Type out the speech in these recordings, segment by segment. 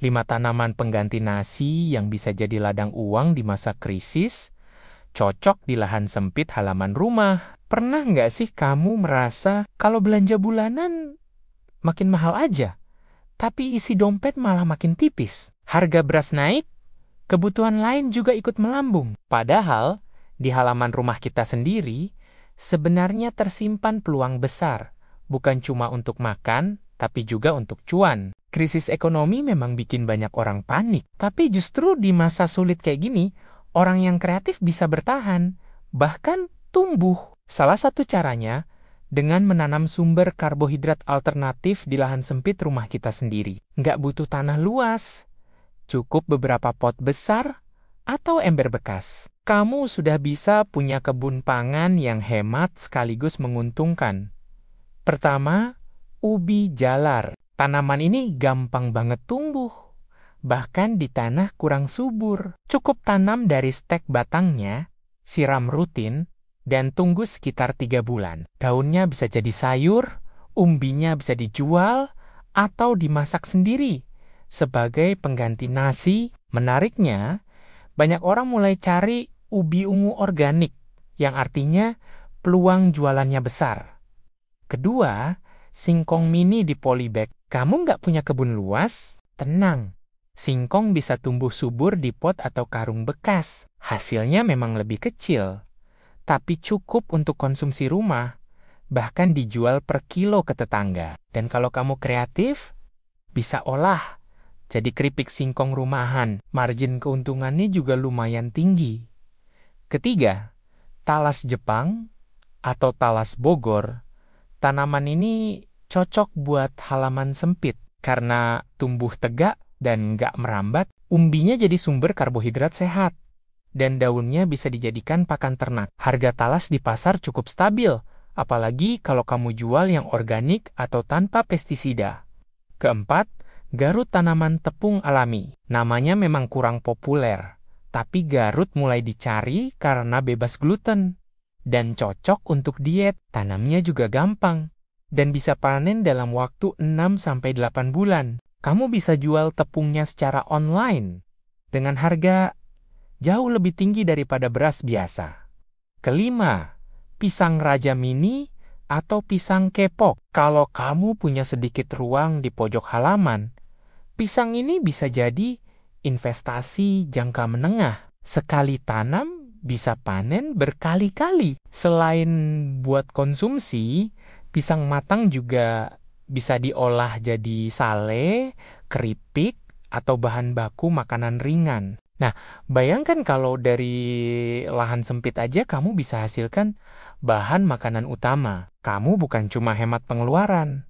5 tanaman pengganti nasi yang bisa jadi ladang uang di masa krisis, cocok di lahan sempit halaman rumah. Pernah nggak sih kamu merasa kalau belanja bulanan makin mahal aja, tapi isi dompet malah makin tipis? Harga beras naik, kebutuhan lain juga ikut melambung. Padahal, di halaman rumah kita sendiri, sebenarnya tersimpan peluang besar, bukan cuma untuk makan, tapi juga untuk cuan. Krisis ekonomi memang bikin banyak orang panik, tapi justru di masa sulit kayak gini, orang yang kreatif bisa bertahan, bahkan tumbuh. Salah satu caranya, dengan menanam sumber karbohidrat alternatif di lahan sempit rumah kita sendiri. Nggak butuh tanah luas, cukup beberapa pot besar atau ember bekas. Kamu sudah bisa punya kebun pangan yang hemat sekaligus menguntungkan. Pertama, ubi jalar. Tanaman ini gampang banget tumbuh, bahkan di tanah kurang subur. Cukup tanam dari stek batangnya, siram rutin, dan tunggu sekitar 3 bulan. Daunnya bisa jadi sayur, umbinya bisa dijual, atau dimasak sendiri sebagai pengganti nasi. Menariknya, banyak orang mulai cari ubi ungu organik, yang artinya peluang jualannya besar. Kedua, singkong mini di polybag. Kamu nggak punya kebun luas? Tenang, singkong bisa tumbuh subur di pot atau karung bekas. Hasilnya memang lebih kecil, tapi cukup untuk konsumsi rumah, bahkan dijual per kilo ke tetangga. Dan kalau kamu kreatif, bisa olah jadi keripik singkong rumahan. Margin keuntungannya juga lumayan tinggi. Ketiga, talas Jepang atau talas Bogor. Tanaman ini cocok buat halaman sempit karena tumbuh tegak dan nggak merambat. Umbinya jadi sumber karbohidrat sehat, dan daunnya bisa dijadikan pakan ternak. Harga talas di pasar cukup stabil, apalagi kalau kamu jual yang organik atau tanpa pestisida. Keempat, garut tanaman tepung alami. Namanya memang kurang populer, tapi garut mulai dicari karena bebas gluten dan cocok untuk diet. Tanamnya juga gampang dan bisa panen dalam waktu 6-8 bulan. Kamu bisa jual tepungnya secara online dengan harga jauh lebih tinggi daripada beras biasa. Kelima, pisang raja mini atau pisang kepok. Kalau kamu punya sedikit ruang di pojok halaman, pisang ini bisa jadi investasi jangka menengah. Sekali tanam, bisa panen berkali-kali. Selain buat konsumsi, pisang matang juga bisa diolah jadi sale, keripik, atau bahan baku makanan ringan. Nah, bayangkan kalau dari lahan sempit aja kamu bisa hasilkan bahan makanan utama. Kamu bukan cuma hemat pengeluaran,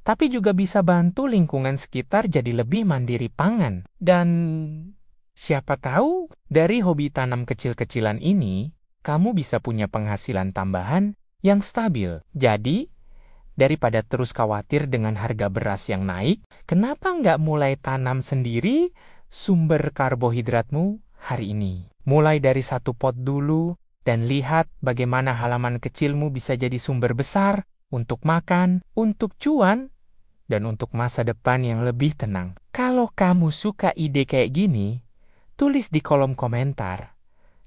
tapi juga bisa bantu lingkungan sekitar jadi lebih mandiri pangan. Dan siapa tahu dari hobi tanam kecil-kecilan ini, kamu bisa punya penghasilan tambahan yang stabil. Jadi, daripada terus khawatir dengan harga beras yang naik, kenapa nggak mulai tanam sendiri sumber karbohidratmu hari ini? Mulai dari 1 pot dulu, dan lihat bagaimana halaman kecilmu bisa jadi sumber besar untuk makan, untuk cuan, dan untuk masa depan yang lebih tenang. Kalau kamu suka ide kayak gini, tulis di kolom komentar.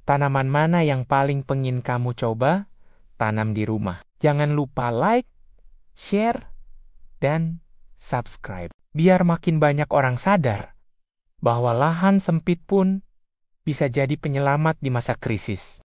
Tanaman mana yang paling pengen kamu coba tanam di rumah? Jangan lupa like, share, dan subscribe. Biar makin banyak orang sadar bahwa lahan sempit pun bisa jadi penyelamat di masa krisis.